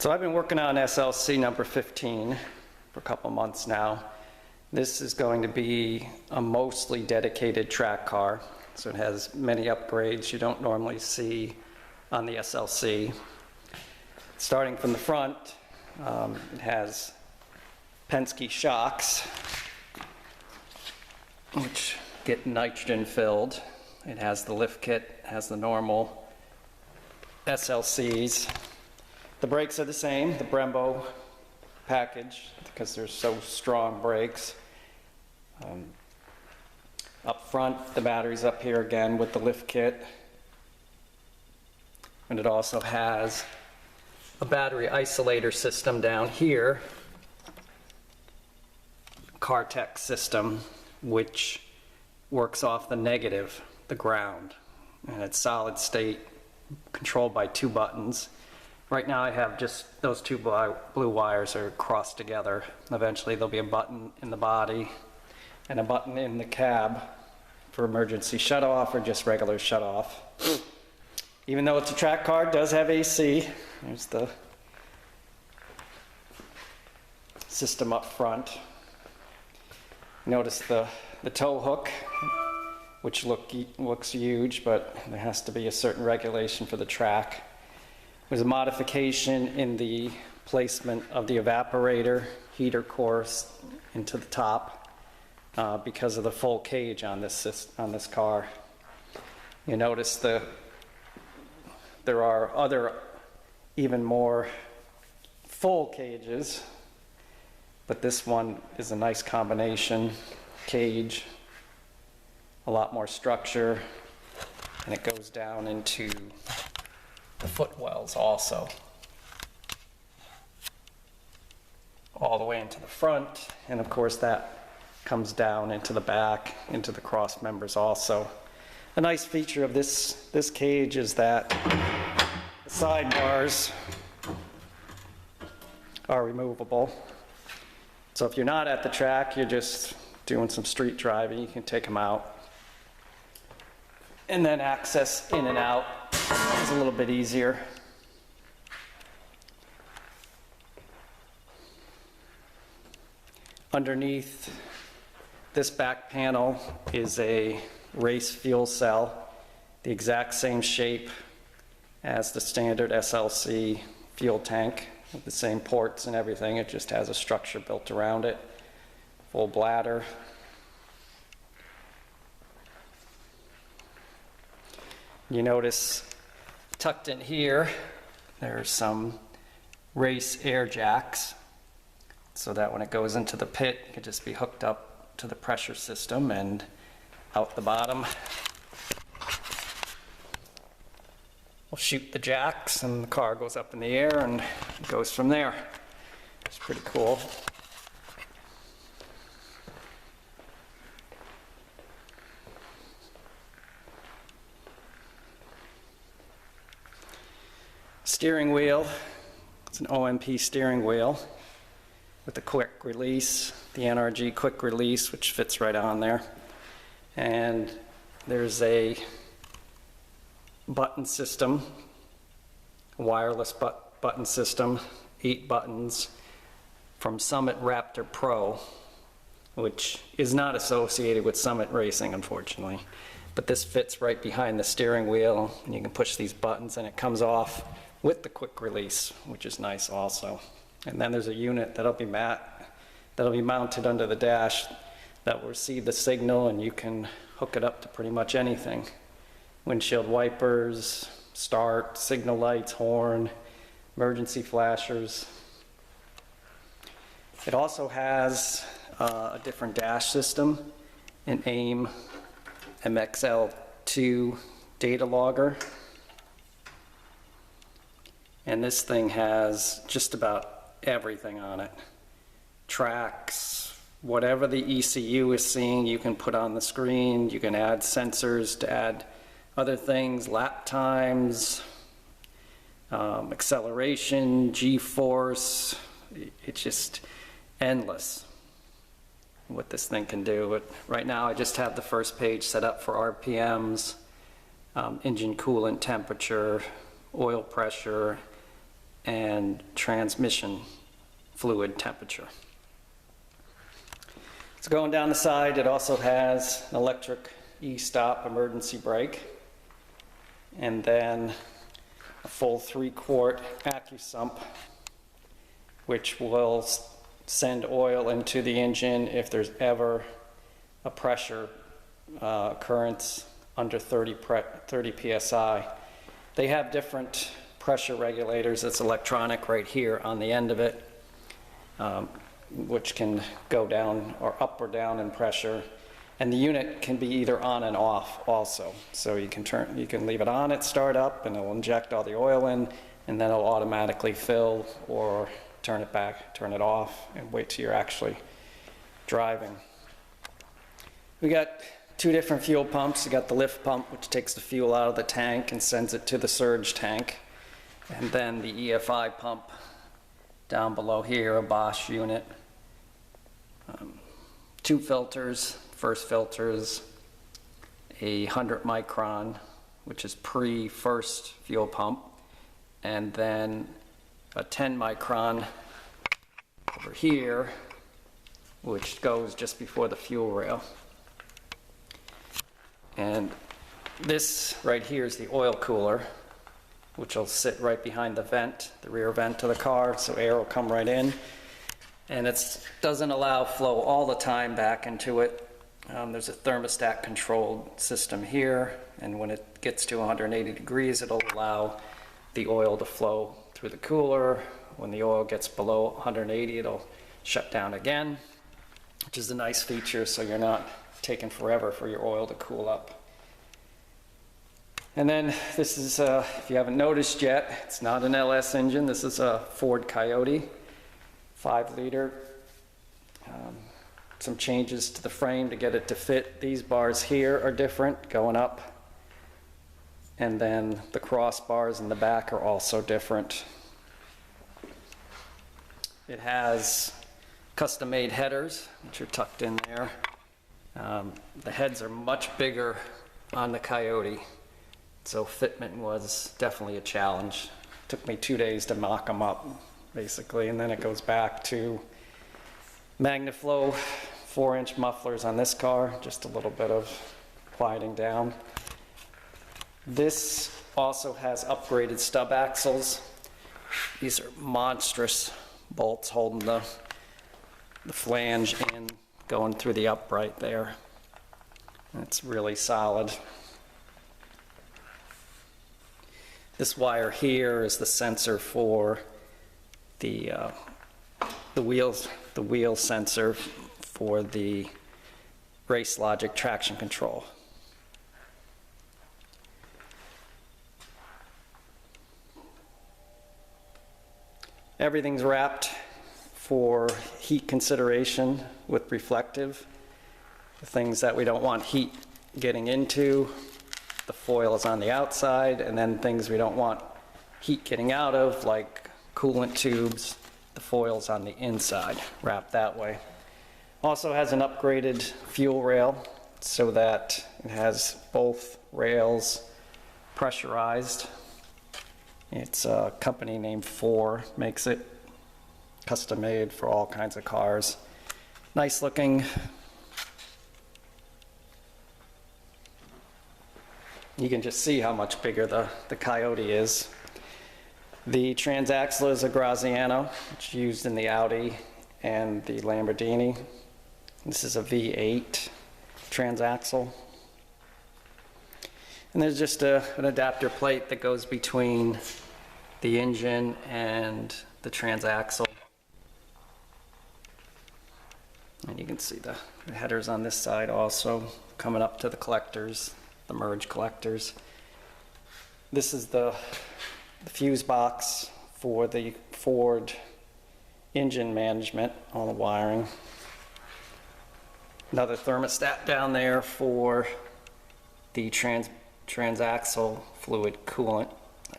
So I've been working on SLC number 15 for a couple months now. This is going to be a mostly dedicated track car, so it has many upgrades you don't normally see on the SLC. Starting from the front, it has Penske shocks, which get nitrogen filled. It has the lift kit, it has the normal SLCs. The brakes are the same, the Brembo package, because they're so strong brakes. Up front, the battery's up here again with the lift kit. And it also has a battery isolator system down here, Cartek system, which works off the negative, the ground. And it's solid state, controlled by 2 buttons. Right now I have just those 2 blue wires are crossed together. Eventually there'll be a button in the body and a button in the cab for emergency shut-off or just regular shut-off. Even though it's a track car, it does have AC. There's the system up front. Notice the tow hook, which looks huge, but there has to be a certain regulation for the track. There's a modification in the placement of the evaporator heater course into the top because of the full cage on this car. You notice there are other even more full cages, but this one is a nice combination cage, a lot more structure, and it goes down into the footwells also, all the way into the front, and of course that comes down into the back, into the cross members also. A nice feature of this cage is that the sidebars are removable. So if you're not at the track, you're just doing some street driving, you can take them out. And then access in and out is a little bit easier. Underneath this back panel is a race fuel cell, the exact same shape as the standard SLC fuel tank, with the same ports and everything. It just has a structure built around it, full bladder. You notice tucked in here, there's some race air jacks, so that when it goes into the pit, it can just be hooked up to the pressure system and out the bottom. We'll shoot the jacks and the car goes up in the air and it goes from there. It's pretty cool. Steering wheel, it's an OMP steering wheel with a quick release, the NRG quick release, which fits right on there. And there's a button system, a wireless button system, 8 buttons from Summit Raptor Pro, which is not associated with Summit Racing, unfortunately. But this fits right behind the steering wheel, and you can push these buttons and it comes off with the quick release, which is nice also. And then there's a unit that'll be mounted under the dash that will receive the signal, and you can hook it up to pretty much anything. Windshield wipers, start, signal lights, horn, emergency flashers. It also has a different dash system, an AIM MXL2 data logger. And this thing has just about everything on it. Tracks, whatever the ECU is seeing, you can put on the screen. You can add sensors to add other things, lap times, acceleration, G-force. It's just endless what this thing can do. But right now I just have the first page set up for RPMs, engine coolant temperature, oil pressure, and and transmission fluid temperature. So going down the side, it also has an electric e-stop emergency brake, and then a full 3-quart AccuSump, which will send oil into the engine if there's ever a pressure occurrence under 30 psi. They have different pressure regulators. It's electronic right here on the end of it, which can go down or up or down in pressure. And the unit can be either on and off also. So you can leave it on at startup and it'll inject all the oil in, and then it'll automatically fill, or turn it back, turn it off, and wait till you're actually driving. We got 2 different fuel pumps. You got the lift pump, which takes the fuel out of the tank and sends it to the surge tank. And then the EFI pump down below here, a Bosch unit. 2 filters. First filter is a 100 micron, which is pre-first fuel pump, and then a 10 micron over here, which goes just before the fuel rail. And this right here is the oil cooler, which will sit right behind the vent, the rear vent of the car, so air will come right in. And it doesn't allow flow all the time back into it. There's a thermostat controlled system here, and when it gets to 180 degrees, it'll allow the oil to flow through the cooler. When the oil gets below 180, it'll shut down again, which is a nice feature, so you're not taking forever for your oil to cool up. And then this is, if you haven't noticed yet, it's not an LS engine. This is a Ford Coyote, 5-liter. Some changes to the frame to get it to fit. These bars here are different, going up. And then the crossbars in the back are also different. It has custom-made headers, which are tucked in there. The heads are much bigger on the Coyote, so fitment was definitely a challenge. It took me 2 days to mock them up, basically, and then it goes back to MagnaFlow 4-inch mufflers on this car, just a little bit of quieting down. This also has upgraded stub axles. These are monstrous bolts holding the flange in, going through the upright there. It's really solid. This wire here is the sensor for the wheel sensor for the Racelogic traction control. Everything's wrapped for heat consideration with reflective. The things that we don't want heat getting into, the foil is on the outside, and then things we don't want heat getting out of, like coolant tubes, the foil's on the inside, wrapped that way. Also has an upgraded fuel rail so that it has both rails pressurized. It's a company named Fore, makes it, custom made for all kinds of cars. Nice looking. You can just see how much bigger the Coyote is. The Transaxle is a Graziano, which is used in the Audi and the Lamborghini. This is a V8 Transaxle. And there's just an adapter plate that goes between the engine and the Transaxle. And you can see the headers on this side also coming up to the collectors, the merge collectors. This is the fuse box for the Ford engine management, all the wiring. Another thermostat down there for the Transaxle fluid coolant.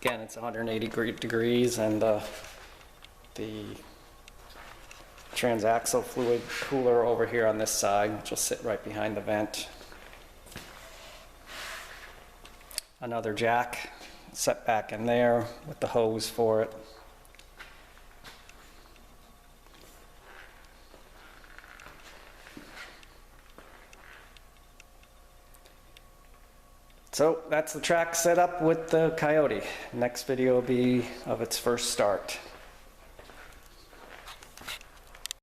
Again, it's 180 degrees, and the Transaxle fluid cooler over here on this side, which will sit right behind the vent. Another jack set back in there with the hose for it. So that's the track set up with the Coyote. Next video will be of its first start.